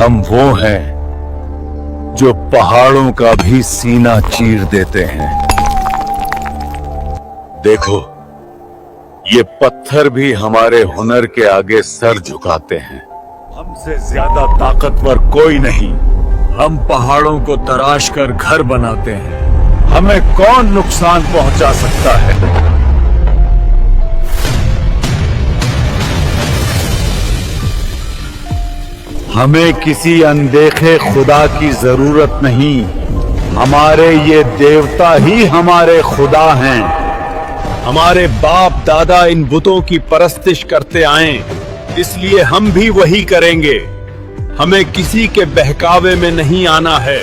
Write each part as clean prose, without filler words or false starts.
हम वो हैं जो पहाड़ों का भी सीना चीर देते हैं। देखो, ये पत्थर भी हमारे हुनर के आगे सर झुकाते हैं। हमसे ज्यादा ताकतवर कोई नहीं। हम पहाड़ों को तराश कर घर बनाते हैं। हमें कौन नुकसान पहुंचा सकता है? हमें किसी अनदेखे खुदा की जरूरत नहीं। हमारे ये देवता ही हमारे खुदा हैं। हमारे बाप दादा इन बुतों की परस्तिश करते आए, इसलिए हम भी वही करेंगे। हमें किसी के बहकावे में नहीं आना है।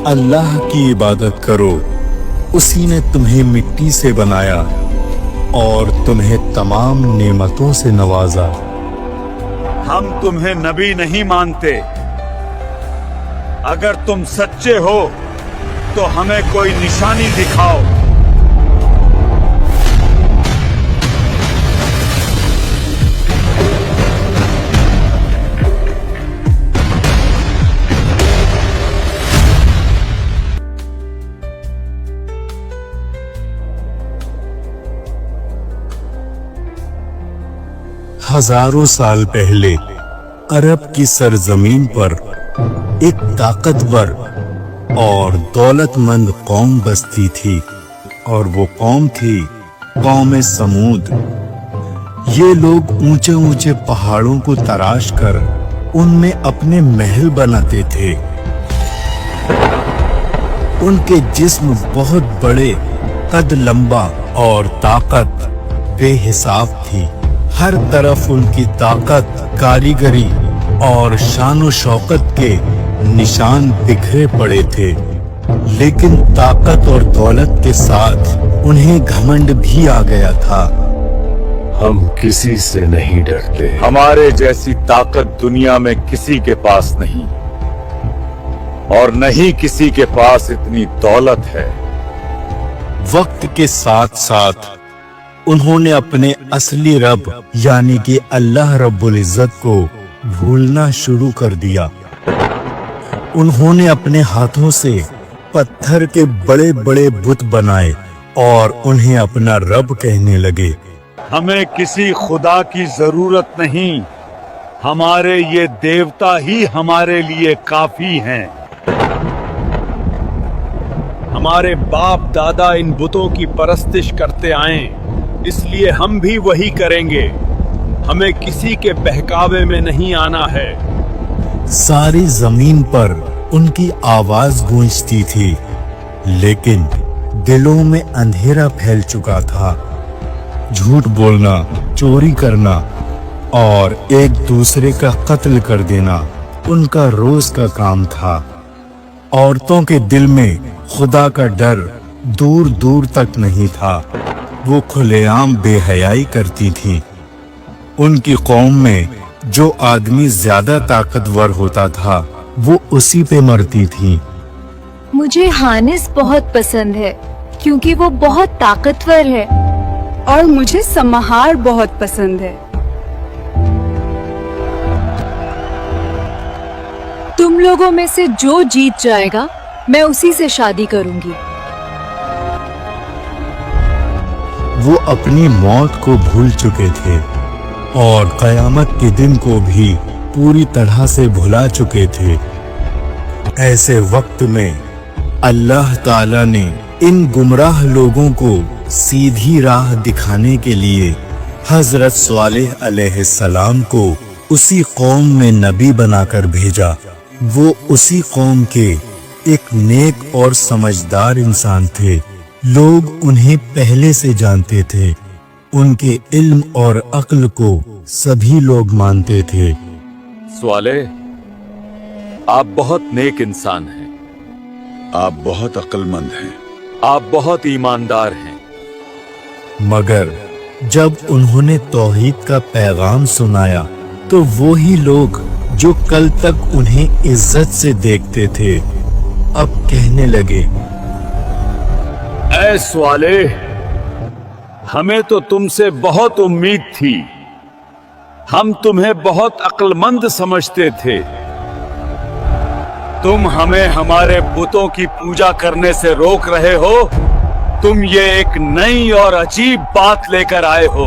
अल्लाह की इबादत करो, उसी ने तुम्हें मिट्टी से बनाया और तुम्हें तमाम नेमतों से नवाजा। हम तुम्हें नबी नहीं मानते। अगर तुम सच्चे हो तो हमें कोई निशानी दिखाओ। हजारों साल पहले अरब की सरजमीन पर एक ताकतवर और दौलतमंद कौम बसती थी, और वो कौम थी कौम समूद। ये लोग ऊंचे ऊंचे पहाड़ों को तराश कर उनमें अपने महल बनाते थे। उनके जिस्म बहुत बड़े, कद लंबा और ताकत बेहिसाब थी। हर तरफ उनकी ताकत, कारीगरी और शान व शौकत के निशान बिखरे पड़े थे। लेकिन ताकत और दौलत के साथ उन्हें घमंड भी आ गया था। हम किसी से नहीं डरते। हमारे जैसी ताकत दुनिया में किसी के पास नहीं, और न ही किसी के पास इतनी दौलत है। वक्त के साथ साथ उन्होंने अपने असली रब यानी कि अल्लाह रब्बुल इज्जत को भूलना शुरू कर दिया। उन्होंने अपने हाथों से पत्थर के बड़े बड़े बुत बनाए और उन्हें अपना रब कहने लगे। हमें किसी खुदा की जरूरत नहीं। हमारे ये देवता ही हमारे लिए काफी हैं। हमारे बाप दादा इन बुतों की परस्तिश करते आए, इसलिए हम भी वही करेंगे। हमें किसी के बहकावे में नहीं आना है। सारी जमीन पर उनकी आवाज गूंजती थी, लेकिन दिलों में अंधेरा फैल चुका था। झूठ बोलना, चोरी करना और एक दूसरे का कत्ल कर देना उनका रोज का काम था। औरतों के दिल में खुदा का डर दूर दूर तक नहीं था। वो खुलेआम बेहयाई करती थी। उनकी कौम में जो आदमी ज्यादा ताकतवर होता था वो उसी पे मरती थी। मुझे हानिस बहुत पसंद है क्योंकि वो बहुत ताकतवर है। और मुझे समहार बहुत पसंद है। तुम लोगों में से जो जीत जाएगा मैं उसी से शादी करूंगी। वो अपनी मौत को भूल चुके थे और कयामत के दिन को भी पूरी तरह से भुला चुके थे। ऐसे वक्त में अल्लाह ताला ने इन गुमराह लोगों को सीधी राह दिखाने के लिए हजरत स्वालिह अलैहिस्सलाम को उसी कौम में नबी बनाकर भेजा। वो उसी कौम के एक नेक और समझदार इंसान थे। लोग उन्हें पहले से जानते थे। उनके इल्म और अक्ल को सभी लोग मानते थे। स्वालिह, आप बहुत नेक इंसान हैं। आप बहुत अक्लमंद हैं। आप बहुत ईमानदार हैं। मगर जब उन्होंने तौहीद का पैगाम सुनाया तो वही लोग जो कल तक उन्हें इज्जत से देखते थे अब कहने लगे, ऐ स्वाले, हमें तो तुमसे बहुत उम्मीद थी। हम तुम्हें बहुत अक्लमंद समझते थे। तुम हमें हमारे बुतों की पूजा करने से रोक रहे हो। तुम ये एक नई और अजीब बात लेकर आए हो।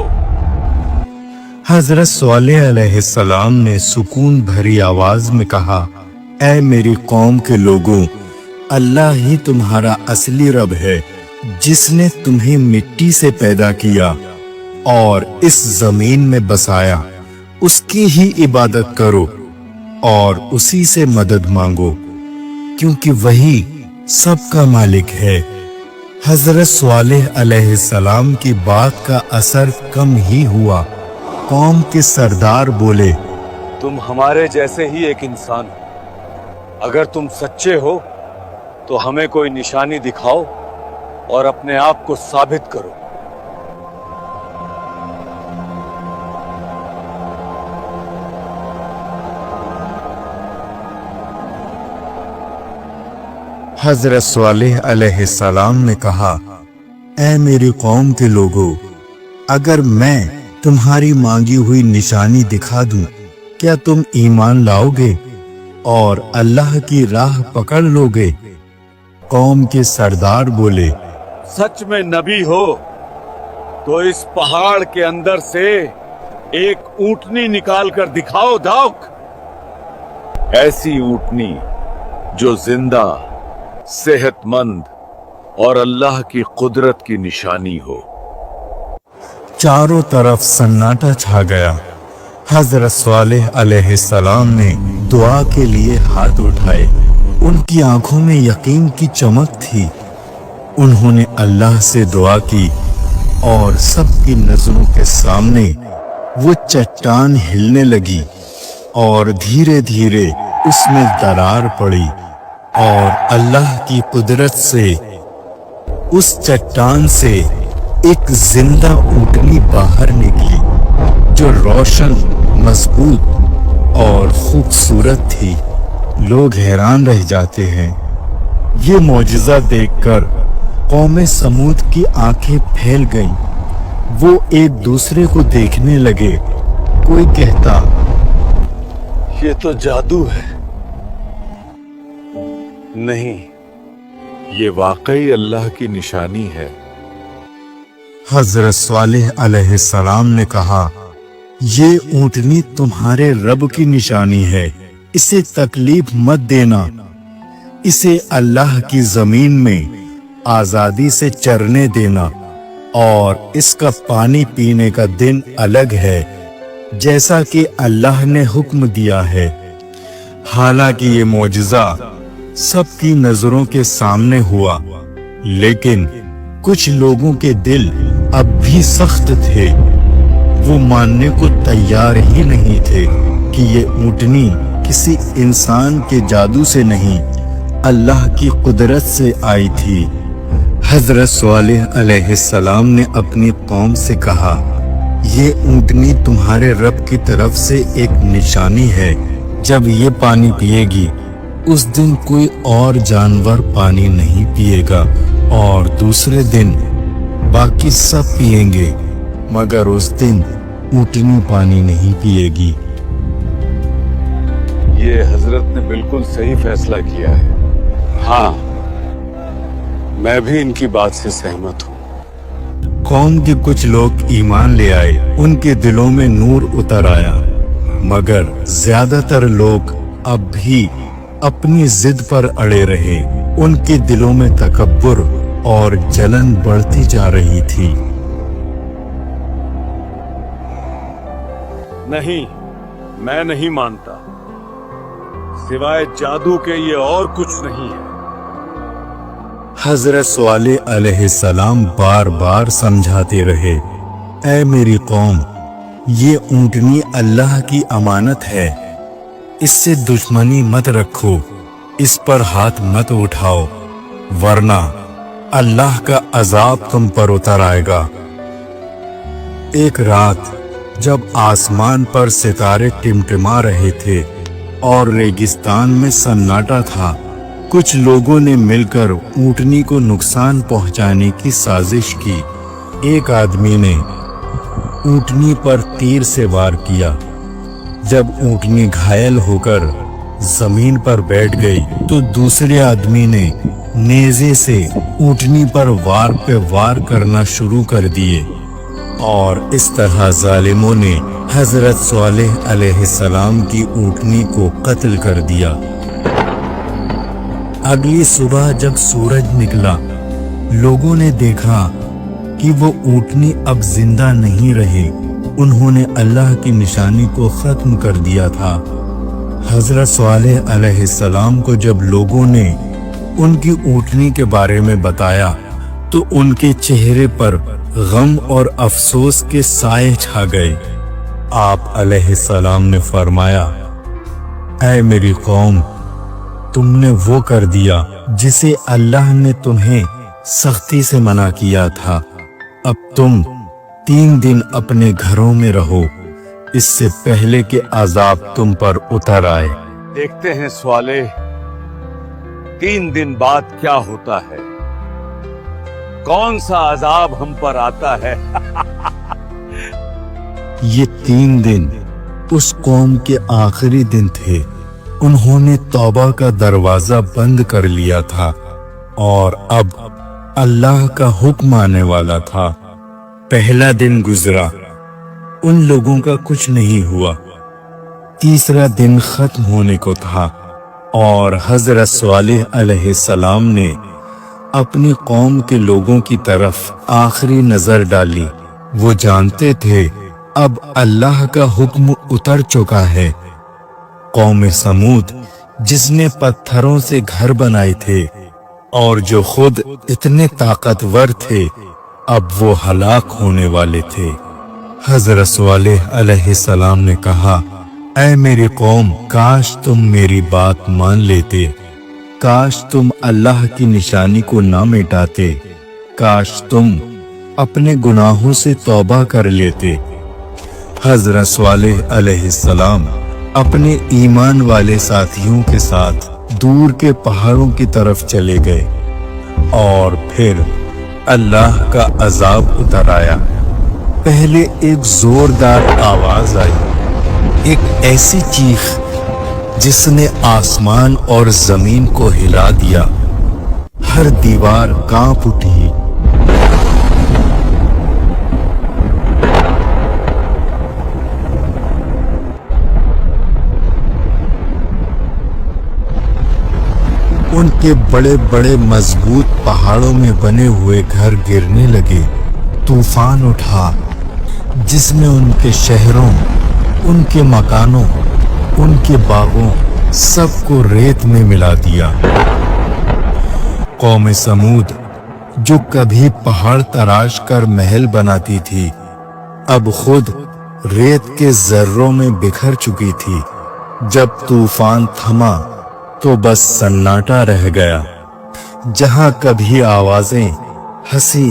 हजरत स्वालेह अलैहिस्सलाम ने सुकून भरी आवाज में कहा, ऐ मेरी कौम के लोगों, अल्लाह ही तुम्हारा असली रब है, जिसने तुम्हें मिट्टी से पैदा किया और इस जमीन में बसाया। उसकी ही इबादत करो और उसी से मदद मांगो, क्योंकि वही सबका मालिक है। हजरत स्वालेह अलैहिस्सलाम की बात का असर कम ही हुआ। कौम के सरदार बोले, तुम हमारे जैसे ही एक इंसान हो। अगर तुम सच्चे हो तो हमें कोई निशानी दिखाओ और अपने आप को साबित करो। हजरत स्वालेह अलैहिस्सलाम ने कहा, ऐ मेरी कौम के लोगों, अगर मैं तुम्हारी मांगी हुई निशानी दिखा दूं, क्या तुम ईमान लाओगे और अल्लाह की राह पकड़ लोगे? कौम के सरदार बोले, सच में नबी हो तो इस पहाड़ के अंदर से एक ऊंटनी निकाल कर दिखाओ दाऊद। ऐसी ऊंटनी जो जिंदा, सेहतमंद और अल्लाह की कुदरत की निशानी हो। चारों तरफ सन्नाटा छा गया। हजरत स्वालेह अलैहिस्सलाम ने दुआ के लिए हाथ उठाए। उनकी आंखों में यकीन की चमक थी। उन्होंने अल्लाह से दुआ की और सबकी नजरों के सामने वो चट्टान हिलने लगी और धीरे धीरे उसमें दरार पड़ी और अल्लाह की कुदरत से उस चट्टान से एक जिंदा ऊँटनी बाहर निकली जो रोशन, मजबूत और खूबसूरत थी। लोग हैरान रह जाते हैं। ये मौजिज़ा देखकर कौमे समूद की आंखें फैल गईं। वो एक दूसरे को देखने लगे। कोई कहता, ये तो जादू है। नहीं, ये वाकई अल्लाह की निशानी है। हजरत स्वालेह अलैहिस्सलाम ने कहा, ये ऊँटनी तुम्हारे रब की निशानी है। इसे तकलीफ मत देना। इसे अल्लाह की जमीन में आजादी से चरने देना और इसका पानी पीने का दिन अलग है, जैसा कि अल्लाह ने हुक्म दिया है। हालांकि ये मौजिज़ा सबकी नजरों के सामने हुआ, लेकिन कुछ लोगों के दिल अब भी सख्त थे। वो मानने को तैयार ही नहीं थे कि ये ऊँटनी किसी इंसान के जादू से नहीं, अल्लाह की कुदरत से आई थी। हजरत स्वालेह अलैहिस्सलाम ने अपनी कौम से कहा, ये ऊँटनी तुम्हारे रब की तरफ से एक निशानी है। जब ये पानी पिएगी उस दिन कोई और जानवर पानी नहीं पिएगा और दूसरे दिन बाकी सब पिएंगे, मगर उस दिन ऊँटनी पानी नहीं पिएगी। ये हजरत ने बिल्कुल सही फैसला किया है। हाँ, मैं भी इनकी बात से सहमत हूँ। कौम के कुछ लोग ईमान ले आए। उनके दिलों में नूर उतर आया, मगर ज्यादातर लोग अब भी अपनी जिद पर अड़े रहे। उनके दिलों में तकब्बुर और जलन बढ़ती जा रही थी। नहीं, मैं नहीं मानता। सिवाय जादू के ये और कुछ नहीं है। हजरत स्वालेह अलैहिस्सलाम बार बार समझाते रहे, ऐ मेरी कौम, ये ऊँटनी अल्लाह की अमानत है। इससे दुश्मनी मत रखो, इस पर हाथ मत उठाओ, वरना अल्लाह का अजाब तुम पर उतर आएगा। ایک رات جب آسمان پر ستارے ٹمٹما رہے تھے اور ریگستان میں سناٹا تھا، کچھ لوگوں نے مل کر اونٹنی کو نقصان پہنچانے کی سازش کی۔ ایک آدمی نے اونٹنی پر تیر سے وار کیا۔ جب اونٹنی گھائل ہو کر زمین پر بیٹھ گئی تو دوسرے آدمی نے نیزے سے اونٹنی پر وار پہ وار کرنا شروع کر دیے، اور اس طرح ظالموں نے حضرت صالح علیہ السلام کی اونٹنی کو قتل کر دیا۔ اگلی صبح جب سورج نکلا، لوگوں نے دیکھا کہ وہ اونٹنی اب زندہ نہیں رہی۔ انہوں نے اللہ کی نشانی کو ختم کر دیا تھا۔ حضرت صالح علیہ السلام کو جب لوگوں نے ان کی اونٹنی کے بارے میں بتایا تو ان کے چہرے پر غم اور افسوس کے سائے چھا گئے۔ آپ علیہ السلام نے فرمایا، اے میری قوم، تم نے وہ کر دیا جسے اللہ نے تمہیں سختی سے منع کیا تھا۔ اب تم 3 دن اپنے گھروں میں رہو، اس سے پہلے کہ عذاب تم پر اتر آئے۔ دیکھتے ہیں صالح 3 دن بعد کیا ہوتا ہے، کون سا عذاب ہم پر آتا ہے۔ یہ 3 دن اس قوم کے آخری دن تھے۔ انہوں نے توبہ کا دروازہ بند کر لیا تھا اور اب اللہ کا حکم آنے والا تھا۔ پہلا دن گزرا، ان لوگوں کا کچھ نہیں ہوا۔ تیسرا دن ختم ہونے کو تھا اور حضرت صالح علیہ السلام نے اپنی قوم کے لوگوں کی طرف آخری نظر ڈالی۔ وہ جانتے تھے اب اللہ کا حکم اتر چکا ہے۔ قوم سمود، جس نے پتھروں سے گھر بنائے تھے اور جو خود اتنے طاقتور تھے، اب وہ ہلاک ہونے والے تھے۔ حضرت صالح علیہ السلام نے کہا، اے میری قوم، کاش تم میری بات مان لیتے، کاش تم اللہ کی نشانی کو نہ مٹاتے، کاش تم اپنے گناہوں سے توبہ کر لیتے۔ حضرت صالح علیہ السلام اپنے ایمان والے ساتھیوں کے ساتھ دور کے پہاڑوں کی طرف چلے گئے اور پھر اللہ کا عذاب اتر آیا۔ پہلے ایک زوردار آواز آئی، ایک ایسی چیخ جس نے آسمان اور زمین کو ہلا دیا۔ ہر دیوار کانپ اٹھی۔ ان کے بڑے بڑے مضبوط پہاڑوں میں بنے ہوئے گھر گرنے لگے۔ طوفان اٹھا جس نے ان کے شہروں، ان کے مکانوں، ان کے باغوں سب کو ریت میں ملا دیا۔ قوم سمود، جو کبھی پہاڑ تراش کر محل بناتی تھی، اب خود ریت کے ذروں میں بکھر چکی تھی۔ جب طوفان تھما تو بس سناٹا رہ گیا۔ جہاں کبھی آوازیں، ہنسی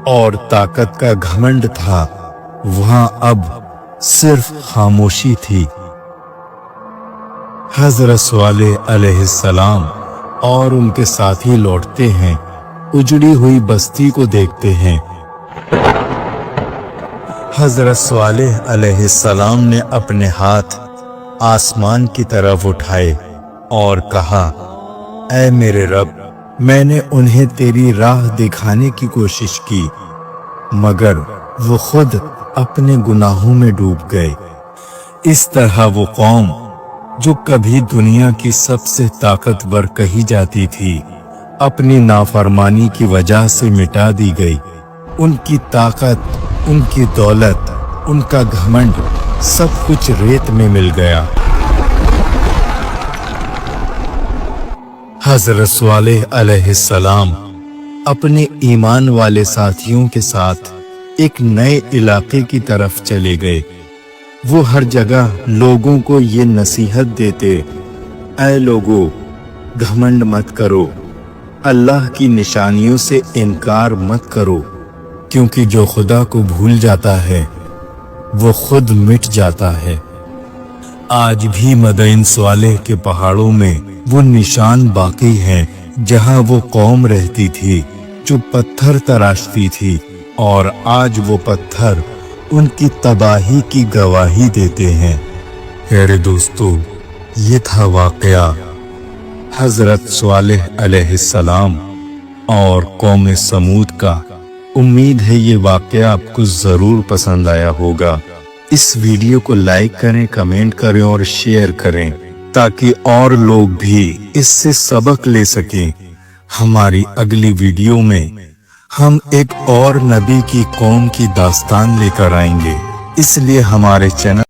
اور طاقت کا گھمنڈ تھا، وہاں اب صرف خاموشی تھی۔ حضرت صالح علیہ السلام اور ان کے ساتھی لوٹتے ہیں، اجڑی ہوئی بستی کو دیکھتے ہیں۔ حضرت صالح علیہ السلام نے اپنے ہاتھ آسمان کی طرف اٹھائے اور کہا، اے میرے رب، میں نے انہیں تیری راہ دکھانے کی کوشش کی، مگر وہ خود اپنے گناہوں میں ڈوب گئے۔ اس طرح وہ قوم جو کبھی دنیا کی سب سے طاقتور کہی جاتی تھی، اپنی نافرمانی کی وجہ سے مٹا دی گئی۔ ان کی طاقت، ان کی دولت، ان کا گھمنڈ سب کچھ ریت میں مل گیا۔ حضرت صالح علیہ السلام اپنے ایمان والے ساتھیوں کے ساتھ ایک نئے علاقے کی طرف چلے گئے۔ وہ ہر جگہ لوگوں کو یہ نصیحت دیتے، اے لوگو، گھمنڈ مت کرو، اللہ کی نشانیوں سے انکار مت کرو، کیونکہ جو خدا کو بھول جاتا ہے वो खुद मिट जाता है। आज भी मदइन स्वालेह के पहाड़ों में वो निशान बाकी हैं जहां वो कौम रहती थी जो पत्थर तराशती थी, और आज वो पत्थर उनकी तबाही की गवाही देते हैं। प्यारे दोस्तों, ये था वाकया हजरत स्वालेह अलैहिस्सलाम और कौम समूद का। उम्मीद है ये वाकया आपको जरूर पसंद आया होगा। इस वीडियो को लाइक करें, कमेंट करें और शेयर करें ताकि और लोग भी इससे सबक ले सकें। हमारी अगली वीडियो में हम एक और नबी की कौम की दास्तान लेकर आएंगे, इसलिए हमारे चैनल